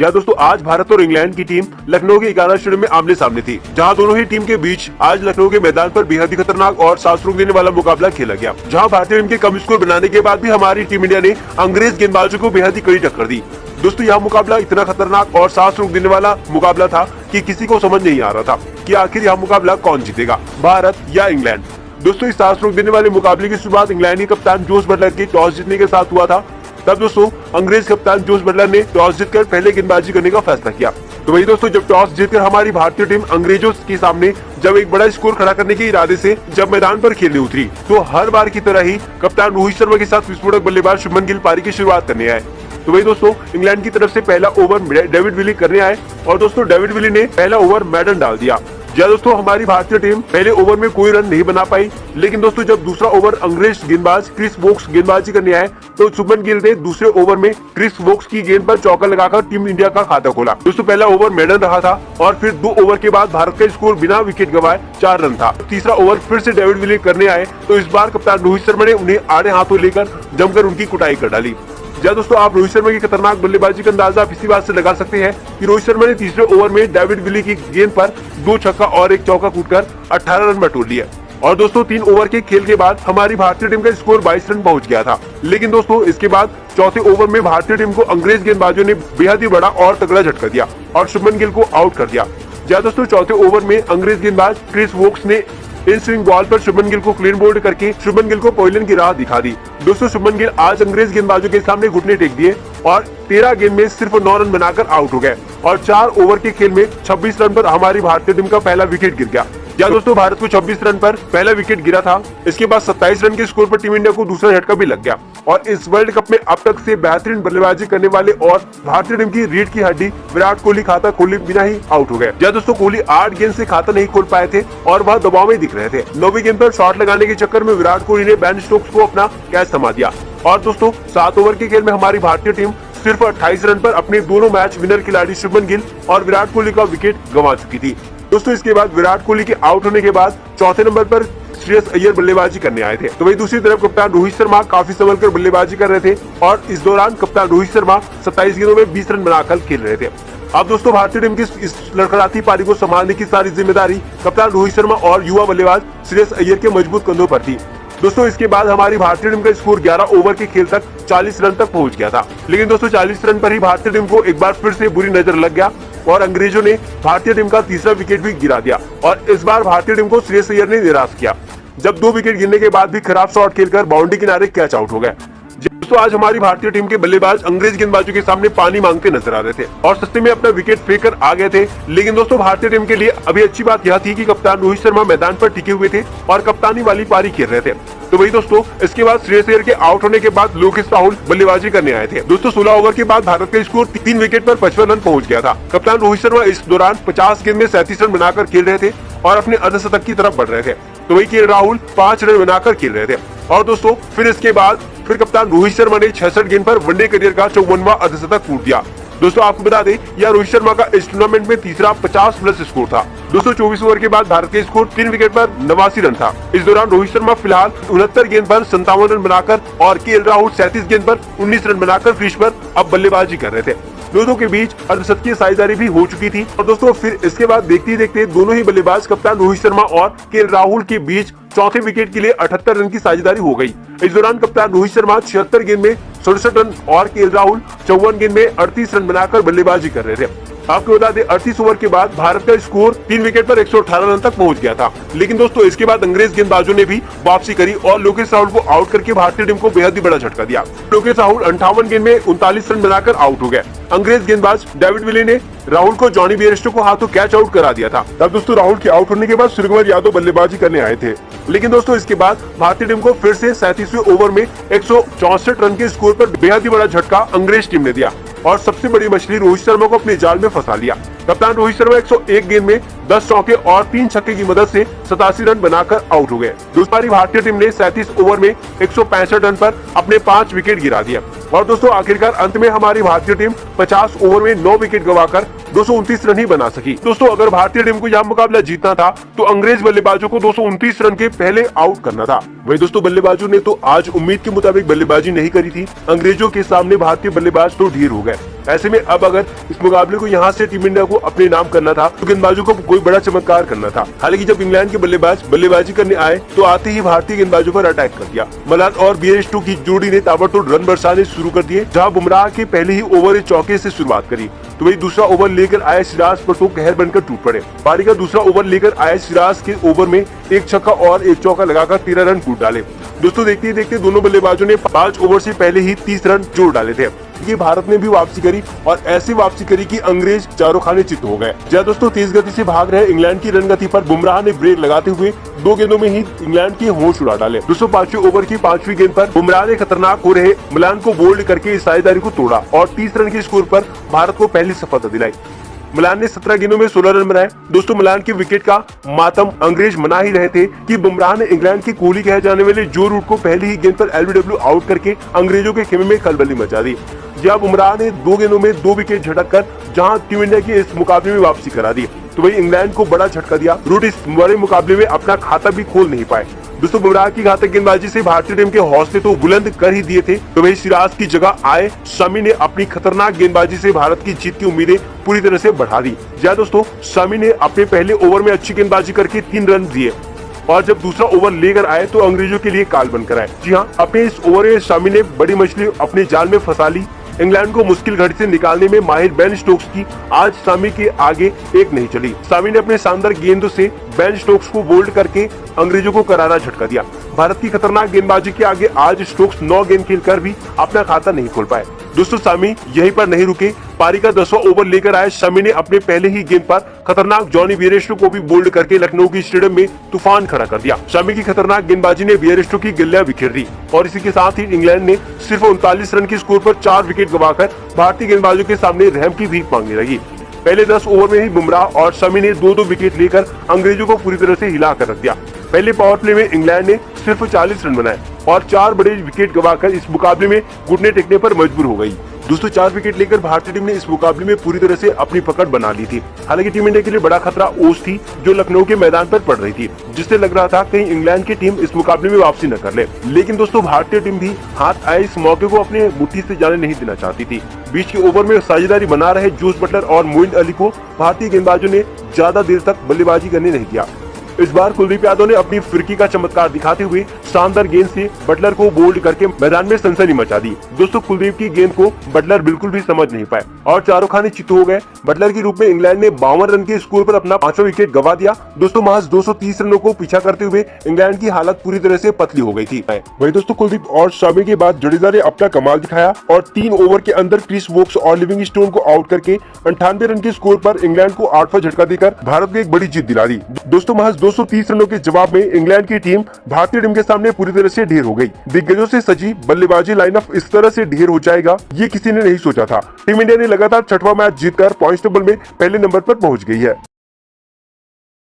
जहाँ दोस्तों आज भारत और इंग्लैंड की टीम लखनऊ के इकारा स्टेडियम में आमने सामने थी, जहाँ दोनों ही टीम के बीच आज लखनऊ के मैदान पर बेहद ही खतरनाक और सांस रोक देने वाला मुकाबला खेला गया, जहाँ भारतीय टीम के कम स्कोर बनाने के बाद भी हमारी टीम इंडिया ने अंग्रेज गेंदबाजों को बेहद ही कड़ी टक्कर दी। दोस्तों यह मुकाबला इतना खतरनाक और सांस रोक देने वाला मुकाबला था कि किसी को समझ नहीं आ रहा था कि आखिर यह मुकाबला कौन जीतेगा, भारत या इंग्लैंड। दोस्तों इस सांस रोक देने वाले मुकाबले की शुरुआत इंग्लैंड के कप्तान जोस बटलर के टॉस जीतने के साथ हुआ था। तब दोस्तों अंग्रेज कप्तान जोस बटलर ने टॉस जीतकर पहले गेंदबाजी करने का फैसला किया। तो वही दोस्तों जब टॉस जीतकर हमारी भारतीय टीम अंग्रेजों के सामने जब एक बड़ा स्कोर खड़ा करने के इरादे से जब मैदान पर खेलने उतरी, तो हर बार की तरह ही कप्तान रोहित शर्मा के साथ विस्फोटक बल्लेबाज शुभमन गिल पारी की शुरुआत करने आए। तो वही दोस्तों इंग्लैंड की तरफ से पहला ओवर डेविड विली करने आए और दोस्तों डेविड विली ने पहला ओवर मैडन डाल दिया। जहाँ दोस्तों हमारी भारतीय टीम पहले ओवर में कोई रन नहीं बना पाई, लेकिन दोस्तों जब दूसरा ओवर अंग्रेज गेंदबाज क्रिस वोक्स गेंदबाजी करने आए तो शुभमन गिल ने दूसरे ओवर में क्रिस वोक्स की गेंद पर चौका लगाकर टीम इंडिया का खाता खोला। दोस्तों पहला ओवर मैडन रहा था और फिर 2 ओवर के बाद भारत का स्कोर बिना विकेट गंवाए 4 रन था। तीसरा ओवर फिर से डेविड विली करने आए तो इस बार कप्तान रोहित शर्मा ने उन्हें आड़े हाथों लेकर जमकर उनकी कुटाई कर डाली। जहाँ दोस्तों आप रोहित शर्मा की खतरनाक बल्लेबाजी का अंदाजा आप इसी बात से लगा सकते हैं कि रोहित शर्मा ने तीसरे ओवर में डेविड विली की गेंद पर 2 छक्का और 1 चौका कूटकर 18 रन बटोर लिए। और दोस्तों 3 ओवर के खेल के बाद हमारी भारतीय टीम का स्कोर 22 रन पहुंच गया था। लेकिन दोस्तों इसके बाद चौथे ओवर में भारतीय टीम को अंग्रेज गेंदबाजों ने बेहद ही बड़ा और तगड़ा झटका दिया और शुभमन गिल को आउट कर दिया। जहाँ दोस्तों चौथे ओवर में अंग्रेज गेंदबाज क्रिस वोक्स ने इन स्विंग बॉल पर शुभमन गिल को क्लीन बोल्ड करके शुभमन गिल को पवेलियन की राह दिखा दी। दोस्तों शुभमन गिल आज अंग्रेज गेंदबाजों के सामने घुटने टेक दिए और 13 गेंद में सिर्फ 9 रन बनाकर आउट हो गए और 4 ओवर के खेल में 26 रन पर हमारी भारतीय टीम का पहला विकेट गिर गया। जहाँ दोस्तों भारत को 26 रन पर पहला विकेट गिरा था, इसके बाद 27 रन के स्कोर पर टीम इंडिया को दूसरा झटका भी लग गया और इस वर्ल्ड कप में अब तक से बेहतरीन बल्लेबाजी करने वाले और भारतीय टीम की रीढ़ की हड्डी विराट कोहली खाता खोले बिना ही आउट हो गए। जहाँ दोस्तों कोहली 8 गेंद से खाता नहीं खोल पाए थे और वह दबाव में दिख रहे थे। 9वीं गेंद पर शॉट लगाने के चक्कर में विराट कोहली ने बेन स्टोक्स को अपना कैच थमा दिया और दोस्तों 7 ओवर के खेल में हमारी भारतीय टीम सिर्फ 28 रन पर अपने दोनों मैच विनर खिलाड़ी शुभमन गिल और विराट कोहली का विकेट गंवा चुकी थी। दोस्तों इसके बाद विराट कोहली के आउट होने के बाद चौथे नंबर पर श्रेयस अय्यर बल्लेबाजी करने आए थे। तो वही दूसरी तरफ कप्तान रोहित शर्मा काफी संभल कर बल्लेबाजी कर रहे थे और इस दौरान कप्तान रोहित शर्मा 27 गेंदों में 20 रन बनाकर खेल रहे थे। अब दोस्तों भारतीय टीम की इस लड़खड़ाती पारी को संभालने की सारी जिम्मेदारी कप्तान रोहित शर्मा और युवा बल्लेबाज श्रेयस अय्यर के मजबूत कंधों पर थी। दोस्तों इसके बाद हमारी भारतीय टीम का स्कोर 11 ओवर के खेल तक 40 रन तक पहुंच गया था। लेकिन दोस्तों 40 रन पर ही भारतीय टीम को एक बार फिर से बुरी नजर लग गया और अंग्रेजों ने भारतीय टीम का तीसरा विकेट भी गिरा दिया और इस बार भारतीय टीम को श्रेयस अय्यर ने निराश किया जब 2 विकेट गिरने के बाद भी खराब शॉट खेलकर बाउंड्री किनारे कैच आउट हो गए। दोस्तों आज हमारी भारतीय टीम के बल्लेबाज अंग्रेज गेंदबाजों के सामने पानी मांगते नजर आ रहे थे और सस्ते में अपना विकेट फेंक कर आ गए थे। लेकिन दोस्तों भारतीय टीम के लिए अभी अच्छी बात यह थी कि कप्तान रोहित शर्मा मैदान पर टिके हुए थे और कप्तानी वाली पारी खेल रहे थे। तो वही दोस्तों इसके बाद श्रेयस अय्यर के आउट होने के बाद लोकेश राहुल बल्लेबाजी करने आए थे। दोस्तों 16 ओवर के बाद भारत का स्कोर 3 विकेट पर 55 रन पहुंच गया था। कप्तान रोहित शर्मा इस दौरान 50 गेंद में 37 रन बनाकर खेल रहे थे और अपने अर्धशतक की तरफ बढ़ रहे थे। तो वही के राहुल 5 रन बनाकर खेल रहे थे और दोस्तों फिर इसके बाद कप्तान रोहित शर्मा ने 66 गेंद पर वनडे करियर का 54वां अर्धशतक कूट दिया। दोस्तों आपको बता दें यह रोहित शर्मा का इस टूर्नामेंट में तीसरा 50+ स्कोर था। दोस्तों 24 ओवर के बाद भारत का स्कोर 3 विकेट पर 89 रन था। इस दौरान रोहित शर्मा फिलहाल 69 गेंद पर 57 रन बनाकर और केएल राहुल 37 गेंद पर 19 रन बनाकर क्रीज पर अब बल्लेबाजी कर रहे थे। दोनों के बीच अर्धशतकीय साझेदारी भी हो चुकी थी और दोस्तों फिर इसके बाद देखते ही देखते दोनों ही बल्लेबाज कप्तान रोहित शर्मा और केएल राहुल के बीच चौथे विकेट के लिए 78 रन की साझेदारी हो गई। इस दौरान कप्तान रोहित शर्मा 76 गेंद में 67 रन और केएल राहुल 54 गेंद में 38 रन बनाकर बल्लेबाजी कर रहे थे। आपको बता दें 38 ओवर के बाद भारत का स्कोर 3 विकेट पर 118 रन तक पहुंच गया था। लेकिन दोस्तों इसके बाद अंग्रेज गेंदबाजों ने भी वापसी करी और लोकेश राहुल को आउट करके भारतीय टीम को बेहद ही बड़ा झटका दिया। लोकेश राहुल 58 गेंद में 39 रन बनाकर आउट हो गए। अंग्रेज गेंदबाज डेविड विली ने राहुल को जॉनी बेयरस्टो को हाथों कैच आउट करा दिया था। तब दोस्तों राहुल के आउट होने के बाद सूर्यकुमार यादव बल्लेबाजी करने आए थे। लेकिन दोस्तों इसके बाद भारतीय टीम को फिर से 37वें ओवर में 164 रन के स्कोर पर बेहद ही बड़ा झटका अंग्रेज टीम ने दिया और सबसे बड़ी मछली रोहित शर्मा को अपने जाल में फंसा लिया। कप्तान रोहित शर्मा 101 गेंद में 10 चौके और 3 छक्के की मदद से 87 रन बनाकर आउट हो गए। दूसरी भारतीय टीम ने 37 ओवर में 165 रन पर अपने 5 विकेट गिरा दिए और दोस्तों आखिरकार अंत में हमारी भारतीय टीम 50 ओवर में 9 विकेट गंवाकर 229 रन ही बना सकी। दोस्तों अगर भारतीय टीम को यह मुकाबला जीतना था तो अंग्रेज बल्लेबाजों को 229 रन के पहले आउट करना था। वही दोस्तों बल्लेबाजों ने तो आज उम्मीद के मुताबिक बल्लेबाजी नहीं करी थी। अंग्रेजों के सामने भारतीय बल्लेबाज तो ढेर हो गए। ऐसे में अब अगर इस मुकाबले को यहाँ से टीम इंडिया को अपने नाम करना था तो गेंदबाजों को कोई बड़ा चमत्कार करना था। हालांकि जब इंग्लैंड के बल्लेबाज बल्लेबाजी करने आए तो आते ही भारतीय गेंदबाजों पर अटैक कर दिया। मलान और बेयरस्टो की जोड़ी ने ताबड़तोड़ रन बरसाने शुरू कर दिए। जहां बुमराह के पहले ही ओवर चौके से शुरुआत करी तो वही दूसरा ओवर लेकर आए सिराज पर तो कहर बनकर टूट पड़े। पारी का दूसरा ओवर लेकर आए सिराज के ओवर में एक छक्का और एक चौका लगाकर 13 रन कूट डाले। दोस्तों देखते ही देखते दोनों बल्लेबाजों ने 5 ओवर से पहले ही 30 रन जोड़ डाले थे। ये भारत ने भी वापसी करी और ऐसी वापसी करी कि अंग्रेज चारों खाने चित्त हो गए। जहाँ दोस्तों तेज गति से भाग रहे इंग्लैंड की रनगति पर बुमराह ने ब्रेक लगाते हुए 2 गेंदों में ही इंग्लैंड के होश उड़ा डाले। दोस्तों 5वें ओवर की 5वीं गेंद पर बुमराह ने खतरनाक हो रहे मलान को बोल्ड करके इस साझेदारी को तोड़ा और 30 रन के स्कोर पर भारत को पहली सफलता दिलाई। मलान ने 17 गेंदों में 16 रन बनाए। दोस्तों मलान के विकेट का मातम अंग्रेज मना ही रहे थे कि बुमराह ने इंग्लैंड की कोहली कहे जाने वाले जो रूट को पहली ही गेंद पर एलबीडब्ल्यू आउट करके अंग्रेजों के खेमे में खलबली मचा दी। जहां बुमराह ने 2 गेंदों में 2 विकेट झटक जहां टीम इंडिया की इस मुकाबले में वापसी करा दी तो वही इंग्लैंड को बड़ा झटका दिया। रूट इस बड़े मुकाबले में अपना खाता भी खोल नहीं पाए। दोस्तों बुमराह की घातक गेंदबाजी से भारतीय टीम के हौसले तो बुलंद कर ही दिए थे तो वही सिराज की जगह आए शमी ने अपनी खतरनाक गेंदबाजी से भारत की जीत की उम्मीदें पूरी तरह से बढ़ा दी। जहाँ दोस्तों शमी ने अपने पहले ओवर में अच्छी गेंदबाजी करके 3 रन दिए और जब दूसरा ओवर लेकर आए तो अंग्रेजों के लिए काल बनकर आए। जी हाँ, अपने इस ओवर में शमी ने बड़ी मछली अपने जाल में फंसा ली। इंग्लैंड को मुश्किल घड़ी से निकालने में माहिर बेन स्टोक्स की आज सामी के आगे एक नहीं चली। सामी ने अपने शानदार गेंदों से बेन स्टोक्स को बोल्ड करके अंग्रेजों को करारा झटका दिया। भारत की खतरनाक गेंदबाजी के आगे आज स्टोक्स 9 गेंद खेलकर भी अपना खाता नहीं खोल पाए। दोस्तों सामी यहीं पर नहीं रुके। पारी का 10वां ओवर लेकर आए शमी ने अपने पहले ही गेंद पर खतरनाक जॉनी बेयरस्टो को भी बोल्ड करके लखनऊ की स्टेडियम में तूफान खड़ा कर दिया। शमी की खतरनाक गेंदबाजी ने बेयरस्टो की गिल्लियां बिखेर दी और इसी के साथ ही इंग्लैंड ने सिर्फ 39 रन के स्कोर पर 4 विकेट गंवाकर भारतीय गेंदबाजों के सामने रहम की भीख मांगने लगी। पहले 10 ओवर में ही बुमराह और शमी ने 2-2 विकेट लेकर अंग्रेजों को पूरी तरह से हिला कर रख दिया। पहले पावर प्ले में इंग्लैंड ने सिर्फ 40 रन बनाए और 4 बड़े विकेट गंवाकर इस मुकाबले में घुटने टेकने पर मजबूर हो गई। दोस्तों 4 विकेट लेकर भारतीय टीम ने इस मुकाबले में पूरी तरह से अपनी पकड़ बना ली थी। हालांकि टीम इंडिया के लिए बड़ा खतरा ओस थी जो लखनऊ के मैदान पर पड़ रही थी, जिससे लग रहा था कहीं इंग्लैंड की टीम इस मुकाबले में वापसी न कर ले। लेकिन दोस्तों भारतीय टीम भी हाथ आए इस मौके को अपने मुट्ठी से जाने नहीं देना चाहती थी। बीच के ओवर में साझेदारी बना रहे जोस बटलर और मोइन अली को भारतीय गेंदबाजों ने ज्यादा देर तक बल्लेबाजी करने नहीं दिया। इस बार कुलदीप यादव ने अपनी फिरकी का चमत्कार दिखाते हुए शानदार गेंद से बटलर को बोल्ड करके मैदान में सनसनी मचा दी। दोस्तों कुलदीप की गेंद को बटलर बिल्कुल भी समझ नहीं पाए और चारों खाने चित्त हो गए। बटलर के रूप में इंग्लैंड ने 52 रन के स्कोर पर अपना 5वां विकेट गंवा दिया। दोस्तों महज 230 रनों को पीछा करते हुए इंग्लैंड की हालत पूरी तरह से पतली हो गई थी। वही दोस्तों कुलदीप और शमी के बाद जडेजा ने अपना कमाल दिखाया और 3 ओवर के अंदर क्रिस वोक्स और लिविंगस्टोन को आउट करके 98 रन के स्कोर पर इंग्लैंड को 8वां झटका देकर भारत को एक बड़ी जीत दिला दी। दोस्तों महज 230 रनों के जवाब में इंग्लैंड की टीम भारतीय टीम के सामने पूरी तरह से ढेर हो गई। दिग्गजों से सजी बल्लेबाजी लाइनअप इस तरह से ढेर हो जाएगा ये किसी ने नहीं सोचा था। टीम इंडिया ने लगातार 6वां मैच जीतकर पॉइंट्स टेबल में पहले नंबर पर पहुंच गई है।